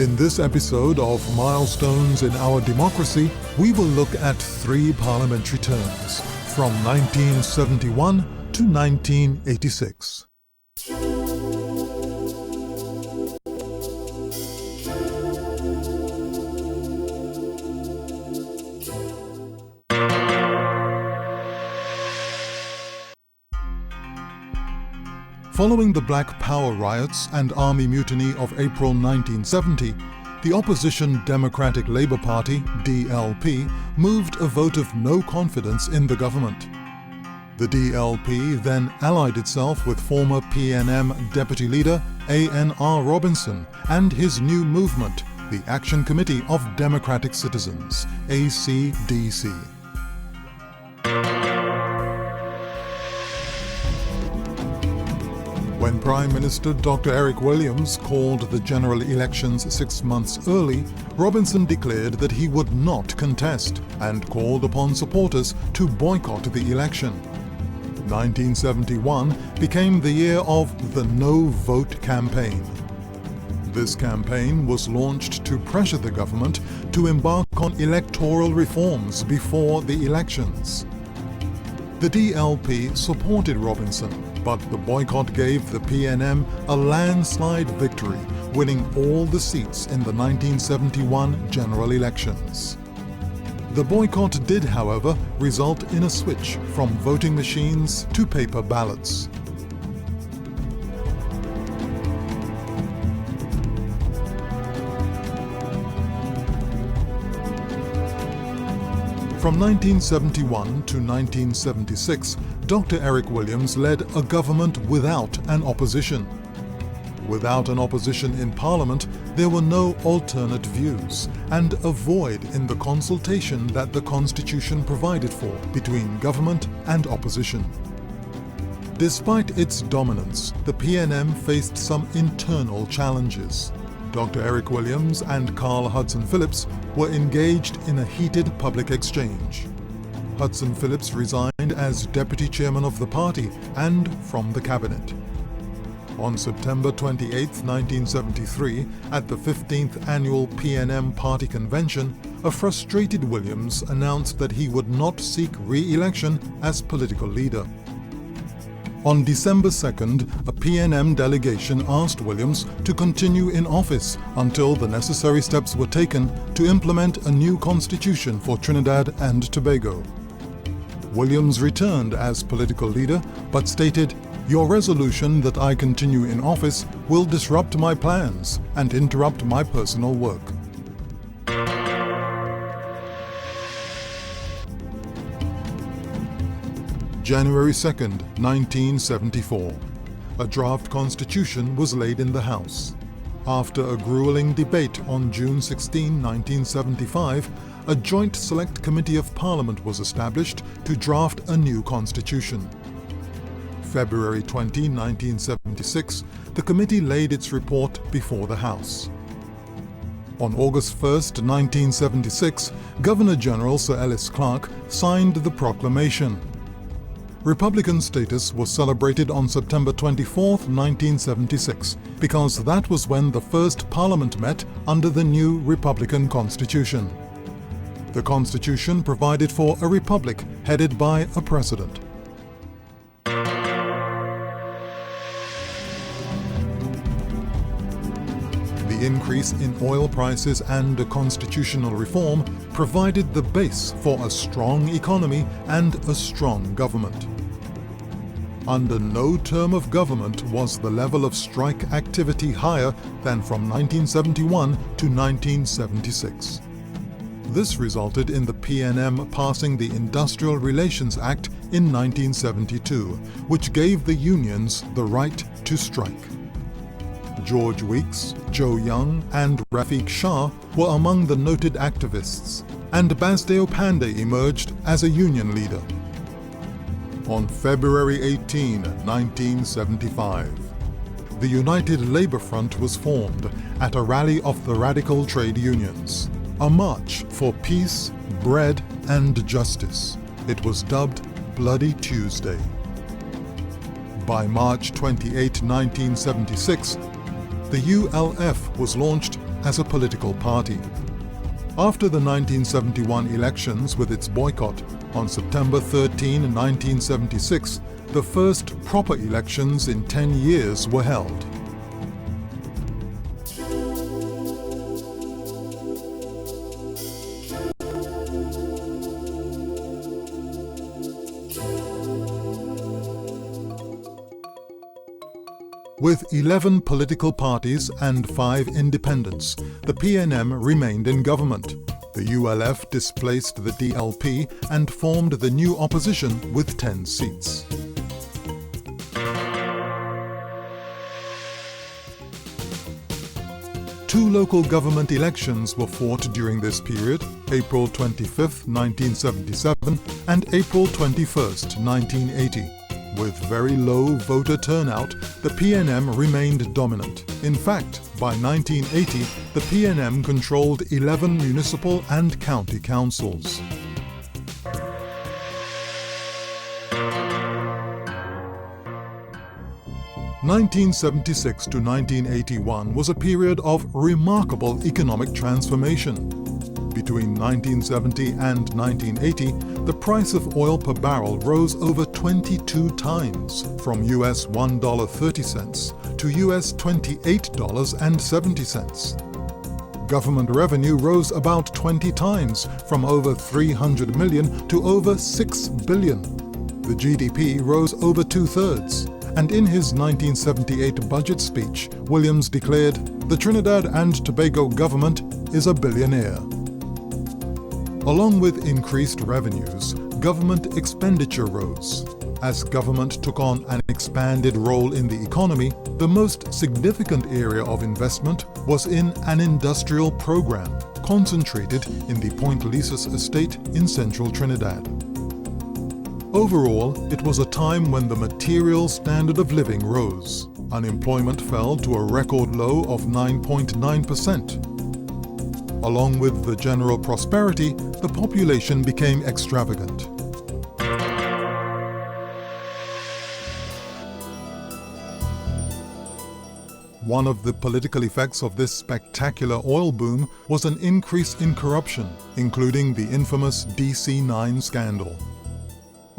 In this episode of Milestones in Our Democracy, we will look at 3 parliamentary terms, from 1971 to 1986. Following the Black Power riots and army mutiny of April 1970, the opposition Democratic Labour Party, DLP, moved a vote of no confidence in the government. The DLP then allied itself with former PNM Deputy Leader A.N.R. Robinson and his new movement, the Action Committee of Democratic Citizens, ACDC. When Prime Minister Dr. Eric Williams called the general elections 6 months early, Robinson declared that he would not contest and called upon supporters to boycott the election. 1971 became the year of the No Vote campaign. This campaign was launched to pressure the government to embark on electoral reforms before the elections. The DLP supported Robinson, but the boycott gave the PNM a landslide victory, winning all the seats in the 1971 general elections. The boycott did, however, result in a switch from voting machines to paper ballots. From 1971 to 1976, Dr. Eric Williams led a government without an opposition. Without an opposition in Parliament, there were no alternate views and a void in the consultation that the Constitution provided for between government and opposition. Despite its dominance, the PNM faced some internal challenges. Dr. Eric Williams and Carl Hudson Phillips were engaged in a heated public exchange. Hudson Phillips resigned as deputy chairman of the party and from the cabinet. On September 28, 1973, at the 15th annual PNM Party Convention, a frustrated Williams announced that he would not seek re-election as political leader. On December 2nd, a PNM delegation asked Williams to continue in office until the necessary steps were taken to implement a new constitution for Trinidad and Tobago. Williams returned as political leader, but stated, "Your resolution that I continue in office will disrupt my plans and interrupt my personal work." January 2nd, 1974. A draft constitution was laid in the House. After a grueling debate on June 16, 1975, a joint select committee of Parliament was established to draft a new constitution. February 20, 1976, the committee laid its report before the House. On August 1, 1976, Governor-General Sir Ellis Clarke signed the proclamation. Republican status was celebrated on September 24, 1976, because that was when the first Parliament met under the new Republican Constitution. The Constitution provided for a republic headed by a president. The increase in oil prices and a constitutional reform provided the base for a strong economy and a strong government. Under no term of government was the level of strike activity higher than from 1971 to 1976. This resulted in the PNM passing the Industrial Relations Act in 1972, which gave the unions the right to strike. George Weeks, Joe Young, and Rafiq Shah were among the noted activists, and Basdeo Panday emerged as a union leader. On February 18, 1975, the United Labour Front was formed at a rally of the radical trade unions, a march for peace, bread, and justice. It was dubbed Bloody Tuesday. By March 28, 1976, the ULF was launched as a political party. After the 1971 elections with its boycott, on September 13, 1976, the first proper elections in 10 years were held. With 11 political parties and 5 independents, the PNM remained in government. The ULF displaced the DLP and formed the new opposition with 10 seats. Two local government elections were fought during this period, April 25, 1977 and April 21, 1980. With very low voter turnout, the PNM remained dominant. In fact, by 1980, the PNM controlled 11 municipal and county councils. (1976 to 1981) was a period of remarkable economic transformation. Between 1970 and 1980, the price of oil per barrel rose over 22 times, from US $1.30 to US $28.70. Government revenue rose about 20 times, from over 300 million to over 6 billion. The GDP rose over two-thirds. And in his 1978 budget speech, Williams declared, "The Trinidad and Tobago government is a billionaire." Along with increased revenues, government expenditure rose. As government took on an expanded role in the economy, the most significant area of investment was in an industrial program concentrated in the Point Lisas estate in central Trinidad. Overall, it was a time when the material standard of living rose. Unemployment fell to a record low of 9.9%. Along with the general prosperity, the population became extravagant. One of the political effects of this spectacular oil boom was an increase in corruption, including the infamous DC-9 scandal.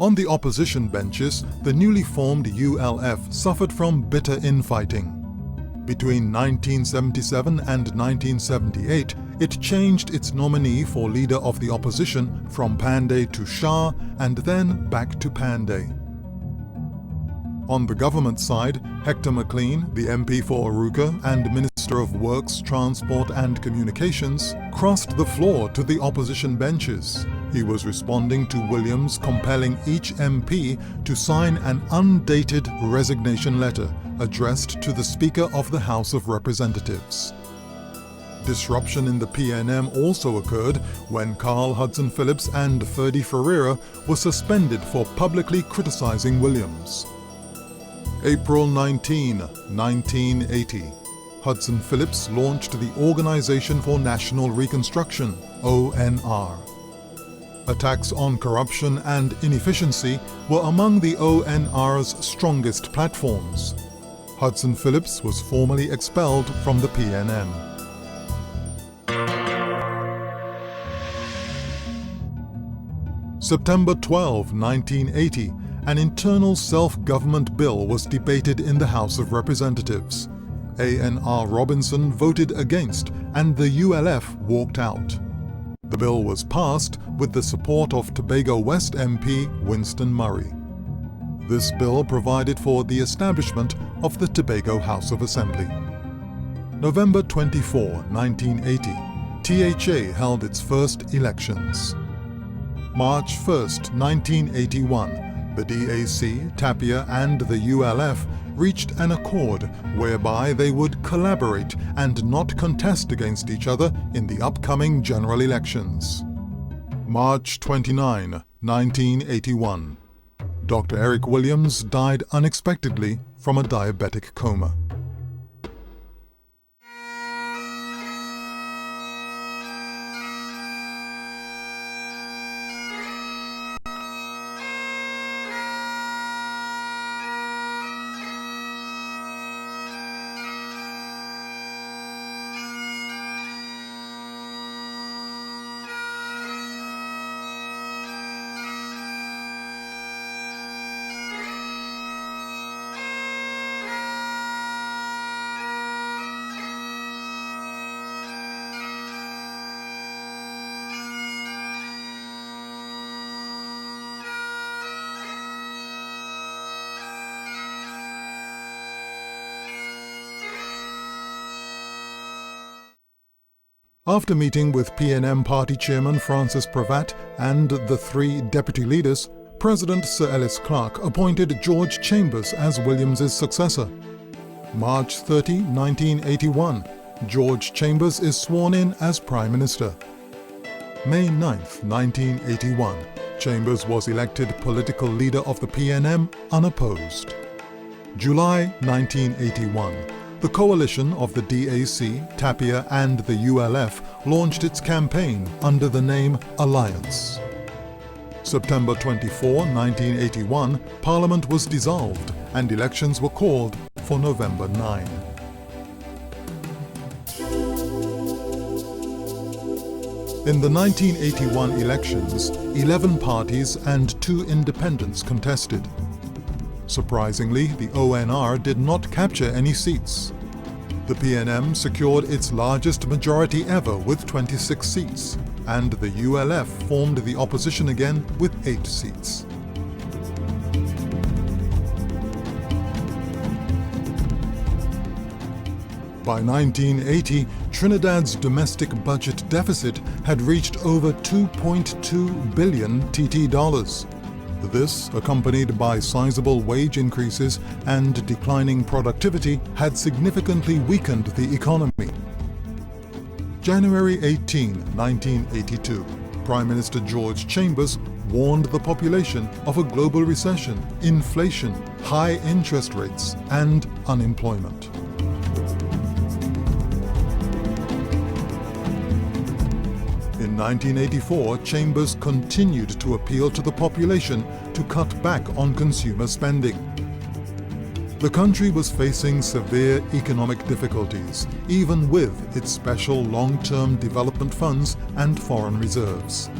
On the opposition benches, the newly formed ULF suffered from bitter infighting. Between 1977 and 1978, it changed its nominee for leader of the opposition from Panday to Shah and then back to Panday. On the government side, Hector McLean, the MP for Aruca and Minister of Works, Transport and Communications, crossed the floor to the opposition benches. He was responding to Williams compelling each MP to sign an undated resignation letter addressed to the Speaker of the House of Representatives. Disruption in the PNM also occurred when Carl Hudson Phillips and Ferdy Ferreira were suspended for publicly criticizing Williams. April 19, 1980. Hudson Phillips launched the Organization for National Reconstruction, ONR. Attacks on corruption and inefficiency were among the ONR's strongest platforms. Hudson Phillips was formally expelled from the PNM. September 12, 1980, an internal self-government bill was debated in the House of Representatives. ANR Robinson voted against, and the ULF walked out. The bill was passed with the support of Tobago West MP Winston Murray. This bill provided for the establishment of the Tobago House of Assembly. November 24, 1980, THA held its first elections. March 1, 1981, the DAC, Tapia and the ULF reached an accord whereby they would collaborate and not contest against each other in the upcoming general elections. March 29, 1981. Dr. Eric Williams died unexpectedly from a diabetic coma. After meeting with PNM Party Chairman Francis Pravat and the three deputy leaders, President Sir Ellis Clarke appointed George Chambers as Williams's successor. March 30, 1981, George Chambers is sworn in as Prime Minister. May 9, 1981, Chambers was elected political leader of the PNM unopposed. July 1981, the coalition of the DAC, Tapia and the ULF launched its campaign under the name Alliance. September 24, 1981, Parliament was dissolved and elections were called for November 9. In the 1981 elections, 11 parties and 2 independents contested. Surprisingly, the ONR did not capture any seats. The PNM secured its largest majority ever with 26 seats, and the ULF formed the opposition again with 8 seats. By 1980, Trinidad's domestic budget deficit had reached over 2.2 billion TT dollars. This, accompanied by sizable wage increases and declining productivity, had significantly weakened the economy. January 18, 1982, Prime Minister George Chambers warned the population of a global recession, inflation, high interest rates, and unemployment. In 1984, Chambers continued to appeal to the population to cut back on consumer spending. The country was facing severe economic difficulties, even with its special long-term development funds and foreign reserves.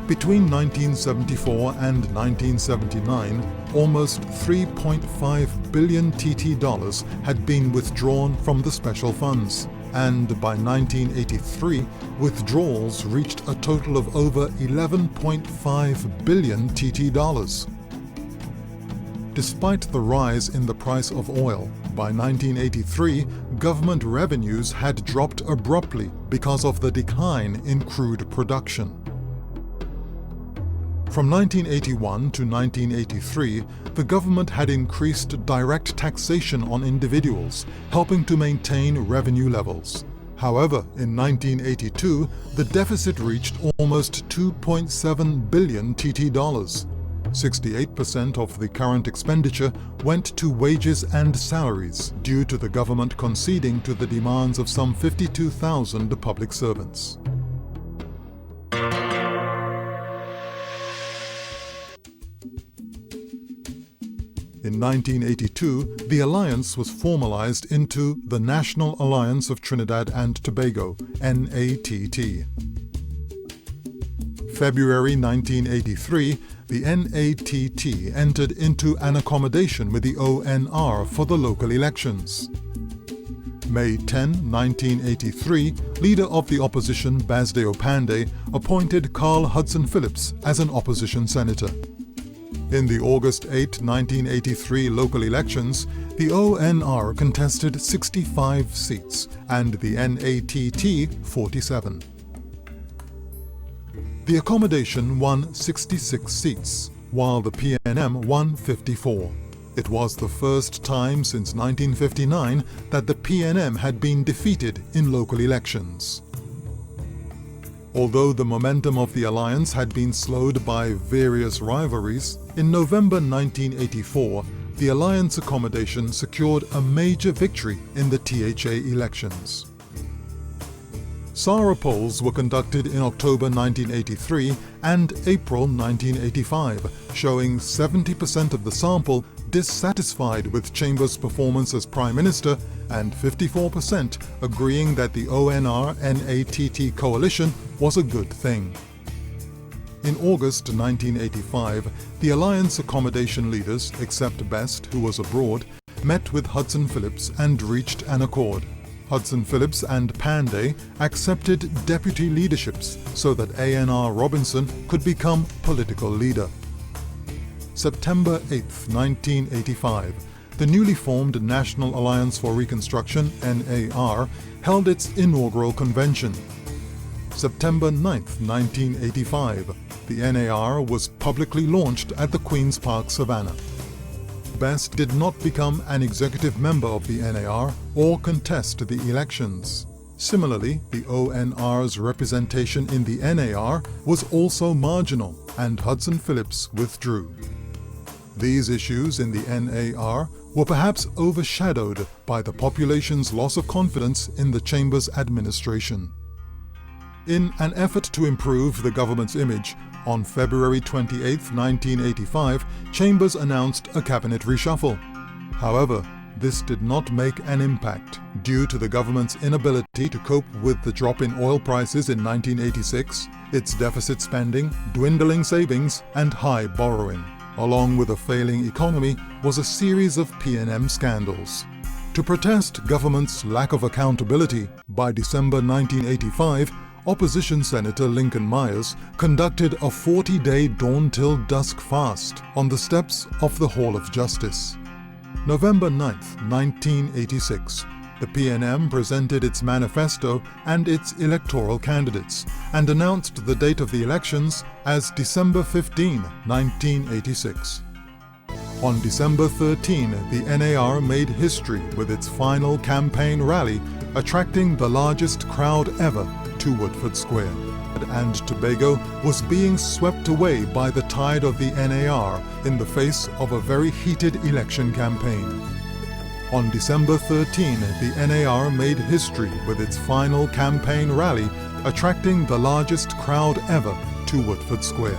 Between 1974 and 1979, almost 3.5 billion TT dollars had been withdrawn from the special funds, and by 1983, withdrawals reached a total of over 11.5 billion TT dollars. Despite the rise in the price of oil, by 1983, government revenues had dropped abruptly because of the decline in crude production. From 1981 to 1983, the government had increased direct taxation on individuals, helping to maintain revenue levels. However, in 1982, the deficit reached almost 2.7 billion TT dollars. 68% of the current expenditure went to wages and salaries due to the government conceding to the demands of some 52,000 public servants. In 1982, the alliance was formalized into the National Alliance of Trinidad and Tobago, NATT. February 1983, the NATT entered into an accommodation with the ONR for the local elections. May 10, 1983, leader of the opposition Basdeo Pandey appointed Carl Hudson Phillips as an opposition senator. In the August 8, 1983 local elections, the ONR contested 65 seats and the NATT 47. The accommodation won 66 seats, while the PNM won 54. It was the first time since 1959 that the PNM had been defeated in local elections. Although the momentum of the alliance had been slowed by various rivalries, in November 1984, the alliance accommodation secured a major victory in the THA elections. SARA polls were conducted in October 1983 and April 1985, showing 70% of the sample dissatisfied with Chambers' performance as Prime Minister and 54% agreeing that the ONR-NATT coalition was a good thing. In August 1985, the alliance accommodation leaders, except Best, who was abroad, met with Hudson Phillips and reached an accord. Hudson Phillips and Pandey accepted deputy leaderships so that ANR Robinson could become political leader. September 8, 1985, the newly formed National Alliance for Reconstruction, NAR, held its inaugural convention. September 9, 1985, the NAR was publicly launched at the Queen's Park Savannah. Best did not become an executive member of the NAR or contest the elections. Similarly, the ONR's representation in the NAR was also marginal, and Hudson Phillips withdrew. These issues in the NAR were perhaps overshadowed by the population's loss of confidence in the Chamber's administration. In an effort to improve the government's image, on February 28, 1985, Chambers announced a cabinet reshuffle. However, this did not make an impact due to the government's inability to cope with the drop in oil prices in 1986, its deficit spending, dwindling savings, and high borrowing. Along with a failing economy was a series of P&M scandals. To protest government's lack of accountability, by December 1985, Opposition Senator Lincoln Myers conducted a 40-day dawn-till-dusk fast on the steps of the Hall of Justice. November 9, 1986, the P&M presented its manifesto and its electoral candidates and announced the date of the elections as December 15, 1986. On December 13, the NAR made history with its final campaign rally, attracting the largest crowd ever to Woodford Square. And Tobago was being swept away by the tide of the NAR in the face of a very heated election campaign. On December 13, the NAR made history with its final campaign rally, attracting the largest crowd ever to Woodford Square.